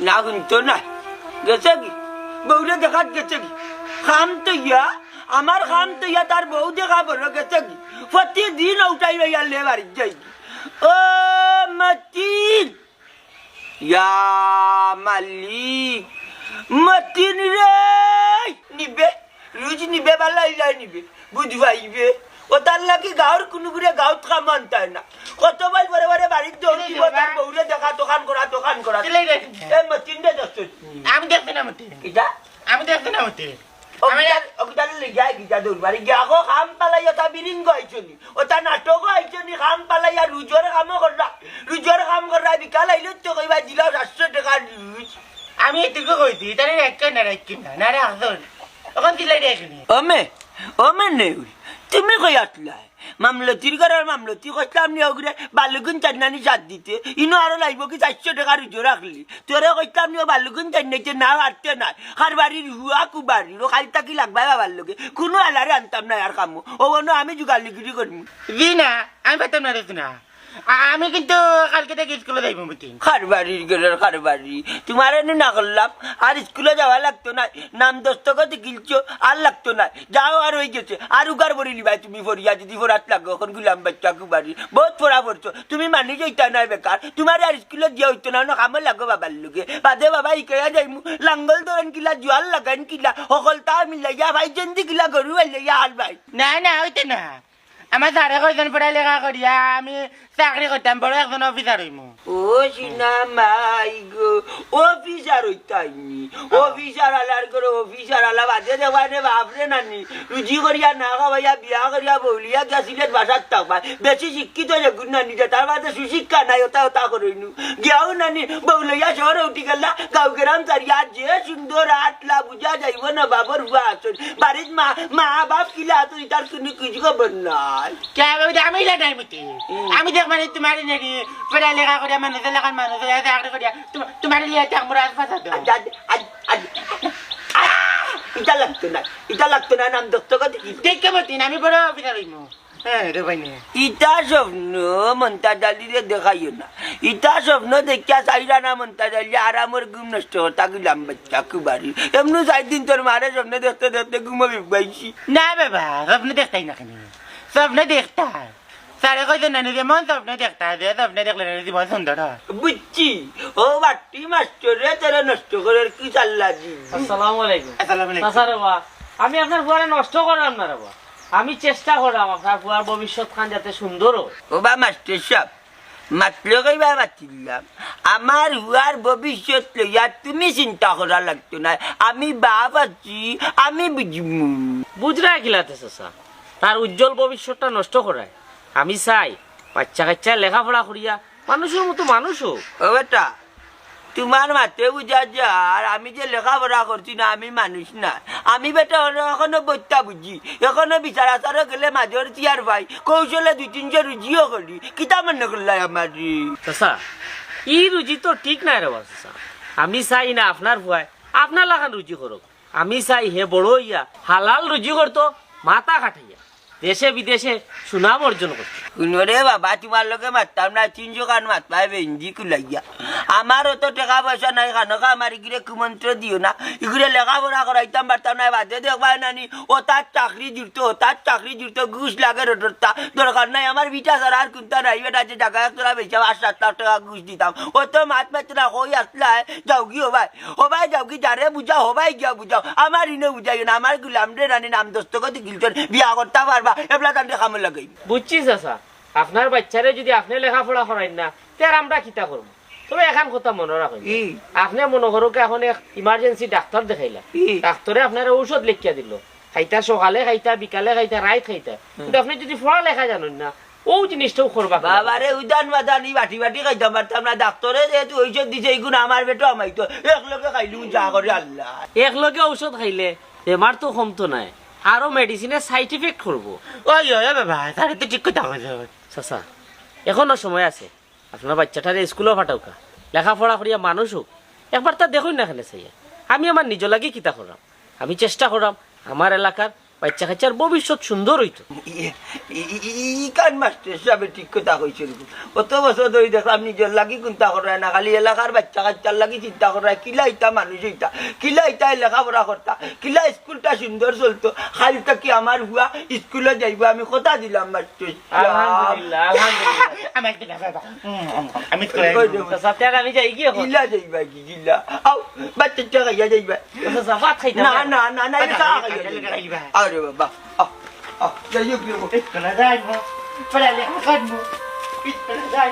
না শুনতো না গেছে কি বউরে দেখাত গেছে কি খাম তো ইয়া আমার খাম তো ইয়া তার বউ দেখা বড় গেছে কি প্রতিদিন উঠাই লে বাড়ি যাই ও মতিন ইয়া মালিক মতিন রে নিবে রোজ নিবে বালা ইলাই নিবে বুঝবাইবে ও তার লাগি গাঁর কোনো ঘুরে গাঁত খাম আনতায় না কতবার বড় বড় বাড়ির দৌড় দিব তার বউরে দেখা দোকান করা এ মতিন রে দেখছো আমি দেখতে না মতে এটা আমি দেখতে না মতে ওটালে লেগাই গিয়া দৌড় বাড়ি গিয়া আকৌ খাম পালাইয়া তা বিরিন গাইছনি ও তা নাটক আইছনি খাম পালাইয়া রুজোর কাম কররা বিকাল আইলে তো কইবা দিলা 700 টাকা রুজ আমি এটুকু কইছি তারে এক না না রে আসল এখন দিলাই দেখনি ওমে নেই তুমি কই আসলা মামলতির ঘরের মামলতি কইতাম নি ওগরে বালুগুন চান্নানি সাথ দিতে ইনো আরো লাগবো কি 400 টাকা রুজো রাখলি তোরে কইতাম নি বালুগুন চান্নাইতে না হারতে নাই খার বাড়ির হুয়া কুবাড়ির খালি তাকি লাগবাই বাবার লগে কোনো আলারে আনতাম না আর কামু ও বনো আমি জুগালিগিরি করমু দিনা আমি পাতাম না রে না আমি কিন্তু কালকে থেকে স্কুলে যাইব মতি খারবাড়ির গেলের খারবাড়ি তোমার এনে না করলাম আর স্কুলে যাওয়া লাগতো না নাম দস্তখত গিলছো আর লাগতো না যাও আর হয়ে গেছে আর উগার বড়ি লিবাই তুমি ফরিয়া যদি ফোরাত লাগো এখন গুলাম বাচ্চা কুবাড়ি বহুত ফোরা পড়ছো তুমি মানি যাইতা না বেকার তোমার আর স্কুলে দিয়া হইতো না কামে লাগো বাবার লোকে বাদে বাবা ইকেয়া যাইমু লাঙ্গল ধরেন কিলা জোয়াল লাগান কিলা সকল তা মিলাইয়া ভাই জন্দি কিলা গরু আইলাইয়া আর ভাই না হইতে না আমার সাড়ে কয়জন পড়ালেখা করিয়া আমি চাকরি করতাম বড় একজন অফিসার হইমু ও সিনা মাই গো অফিসার হইতাইনি অফিসার আলার করে অফিসার আলা বাদে দেওয়া রে বাপরে নানি রুজি করিয়া না খাওয়াইয়া বিয়া করিয়া বউলিয়া গিয়া সিলেট বাসার থাকবা বেশি শিক্ষিত যেগুন নানি তার বাদে সুশিক্ষা নাই ওটা করিনু গিয়াও নানি বউলিয়া শহরে উঠি গেলা গাঁও গ্রাম চারিয়া যে সুন্দর আটলা বুঝা যাইব না বাবর বুয়া আসুন বাড়ির মা বাপ কিলা তুই তার কোনো কিছু খবর নাই আমি লাগাই মতি আমি দেখ মানে তোমার নাকি পড়ালেখা করিয়া মানুষ এলাকার মানুষ চাকরি করিয়া তোমার লিয়া চাকমুরা ফাঁসা তো এটা লাগতো না নাম দস্তখত দেখে মতি আমি বড় অফিসার হইমু ইটা স্বপ্ন মন্তা ডালিরে দেখাইও না ইটা স্বপ্ন দেখিয়া চাইরা না মন্তা ডালি আরামের ঘুম নষ্ট হতা গেলাম বাচ্চা কুবারি এমনি 4 দিন তোর মারে স্বপ্ন দেখতে দেখতে ঘুমাবি পাইছি না বাবা স্বপ্ন দেখতাই না কেন স্বপ্ন দেখতা সারে কয়জন নানি যেমন স্বপ্ন দেখতা স্বপ্ন দেখলে জীবন সুন্দর বুঝছি ও বাটি মাস্টারে তোরা নষ্ট করে কি চাল্লা দি আসসালামু আলাইকুম আসসালামু আলাইকুম আচ্ছা রে বা আমি আপনার বুয়ারে নষ্ট করাম না রে বা আমি চেষ্টা করলাম আপনার বুয়ার ভবিষ্যৎ খান যাতে সুন্দর হয় ও বা মাস্টার সাহেব মাতলো কইবা মাতিলাম আমার হুয়ার ভবিষ্যৎ লইয়া তুমি চিন্তা করা লাগতো না আমি বাপ আছি আমি বুঝমু বুঝরা গিলাতে চাচা তার উজ্জ্বল ভবিষ্যৎটা নষ্ট করায় আমি চাই বাচ্চা কাচ্চা লেখাপড়া করিয়া মানুষের মতো মানুষ হোক ও বেটা তোমার মাতে বুঝা যার আমি যে লেখাপড়া করছি না আমি মানুষ না আমি বেটা এখনো বইটা বুঝি এখনো বিচার আচারও গেলে মাঝের চেয়ার ভাই কৌশলে 2-3 রুজিও করি কিতা মনে করলাই আমার চাচা ই রুজি তো ঠিক নাই রে চাচা আমি চাই না আপনার ভয় আপনার লাগান রুজি করুক আমি চাই হে বড় হইয়া হালাল রুজি করতো মাথা খাটাইয়া দেশে বিদেশে সুনাম অর্জন করতো শুনরে বাবা তোমার লোকে মারতাম না 300 কান মাত পাইবে ইঞ্জি কুলাইয়া আমারও তো টাকা পয়সা নাই খানকা আমার ইগুলো কুমন্ত্র দিও না ইগুলো লেখাপড়া করাইতাম পারতাম না বাদে দেখবা নানি ও তার চাকরি জুড়তো ঘুষ লাগে রোডটা দরকার নাই আমার বিটা ছাড়া আর কোনটা নাই বেটা যে টাকা তোরা বেচা 8-7 লাখ টাকা ঘুষ দিতাম ও তো মাত মাত্র না হই আসলা যাও কি ও ভাই যাও কি যারে বুঝাও হবাই গিয়া বুঝাও আমার ইনে বুঝাইও না আমার গুলাম রে রানী নাম দস্তখত গিলছেন বিয়া করতে পারবা এবলা তান্ডে কামে লাগাই বুঝছি চাচা আপনার বাচ্চারে যদি আপনি লেখাপড়া করাই না তার আমরা কিতা করবো তবে এখন কথা মনে রাখেন আপনি মনে করো এখন ইমার্জেন্সি ডাক্তার দেখাইলা ডাক্তারে আপনার ঔষধ লিখিয়া দিল খাইতা সকালে খাইতা বিকালে খাইতা রাত খাইতা কিন্তু আপনি যদি পড়া লেখা জানেন না ও জিনিসটাও করবা বাবারে উদান বাদানি বাটি খাইতাম পারতাম না ডাক্তারে যেহেতু ঔষধ দিছে এইগুলো আমার পেটো আমাইতো একলগে খাইলু যা করে আল্লাহ একলগে ঔষধ খাইলে বেমার তো কমতো নাই আরো মেডিসিনের সাইড ইফেক্ট করবো ওই বাবা তাহলে তো ঠিক কথা বলছো চাচা এখনো সময় আছে আপনার বাচ্চাটারে স্কুলে ফাটাউকা লেখাপড়া করিয়া মানুষ হোক একবার তা দেখুন না খেলে চাইয়া আমি আমার নিজ লাগে কিতা করাম আমি চেষ্টা করাম আমার এলাকার বাচ্চা কাচ্চার ভবিষ্যৎ সুন্দর হইতো। কান মাস্টার সাহেব ঠিক কথা কইছিল। কত বছর ধরে দেখলাম নিজের লাগি চিন্তা করে না, খালি এলাকার বাচ্চা কাচ্চার লাগি চিন্তা করে। কিলা ইটা মানুষ হইতা, কিলা ইটা লেখাপড়া করতা, কিলা স্কুলটা সুন্দর চলতো। খালি কি আমার হুয়া স্কুলে যাইব, আমি কথা দিলাম মাস্টার। আলহামদুলিল্লাহ আলহামদুলিল্লাহ। আমার দিনা বাবা আমি করে সাথে আমি যাই কি এখন? গিলা যাইবা কি গিলা? আও বাচ্চা খাইয়া যাইবা? ভাত খাইতাম না না না না, এটা খাইয়া যাইবা। আরে বাবা যাইও কি Para dar, para levar, para dar.